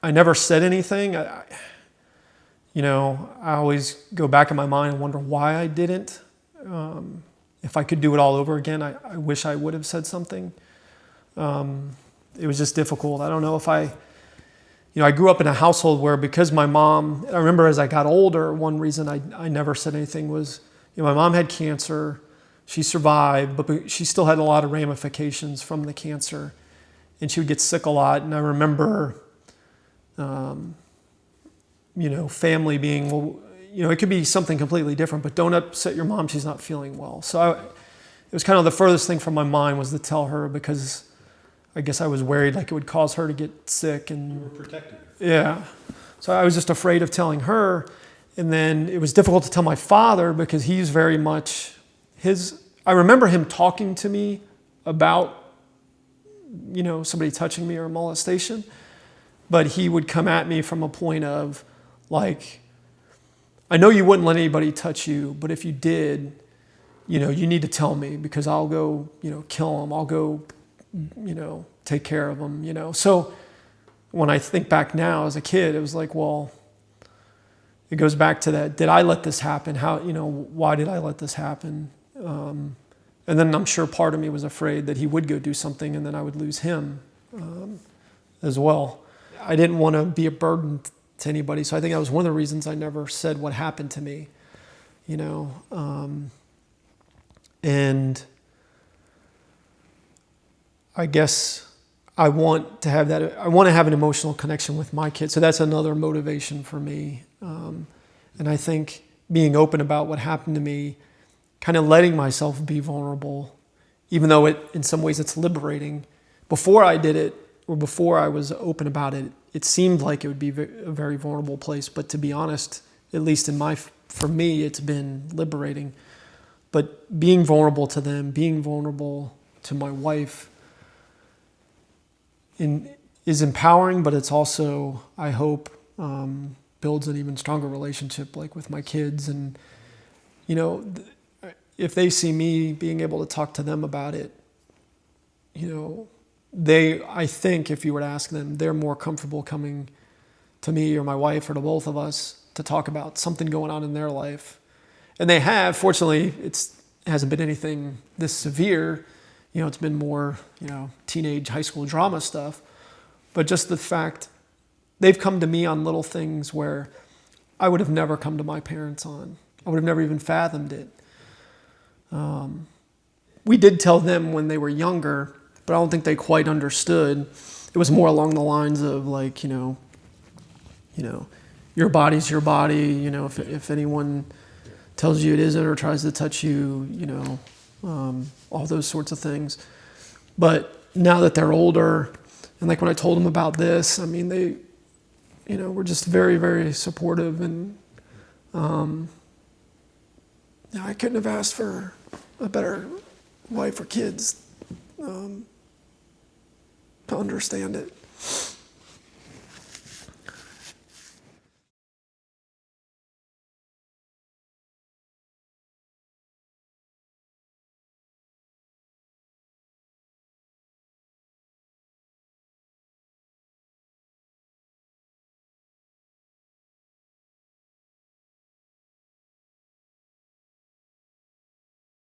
I never said anything. I always go back in my mind and wonder why I didn't. If I could do it all over again, I wish I would have said something. It was just difficult. I don't know if I grew up in a household where, because my mom, I remember as I got older, one reason I never said anything was, my mom had cancer. She survived, but she still had a lot of ramifications from the cancer, and she would get sick a lot. And I remember, family being, well, it could be something completely different, but don't upset your mom. She's not feeling well. So it was kind of the furthest thing from my mind was to tell her, because I guess I was worried like it would cause her to get sick. And you were protecting her. Yeah. So I was just afraid of telling her. And then it was difficult to tell my father, because he's very much I remember him talking to me about, somebody touching me or molestation, but he would come at me from a point of like, I know you wouldn't let anybody touch you, but if you did, you need to tell me, because I'll go, kill them. I'll go, take care of them, So when I think back now as a kid, it was like, well, it goes back to that. Did I let this happen? How, why did I let this happen? And then I'm sure part of me was afraid that he would go do something and then I would lose him as well. I didn't want to be a burden to anybody. So I think that was one of the reasons I never said what happened to me, and I guess I want to have that. I want to have an emotional connection with my kids. So that's another motivation for me. And I think being open about what happened to me, kind of letting myself be vulnerable, even though in some ways it's liberating. Before I did it, or before I was open about it, it seemed like it would be a very vulnerable place. But to be honest, at least for me, it's been liberating. But being vulnerable to them, being vulnerable to my wife, is empowering, but it's also, I hope, builds an even stronger relationship, like with my kids. And, if they see me being able to talk to them about it, I think if you were to ask them, they're more comfortable coming to me or my wife or to both of us to talk about something going on in their life. And they have. Fortunately, it hasn't been anything this severe. It's been more, teenage, high school drama stuff. But just the fact, they've come to me on little things where I would have never come to my parents on. I would have never even fathomed it. We did tell them when they were younger, but I don't think they quite understood. It was more along the lines of like, your body's your body. If anyone tells you it isn't or tries to touch you, all those sorts of things. But now that they're older, and like when I told them about this, I mean, they, were just very, very supportive. And I couldn't have asked for a better wife or kids to understand it.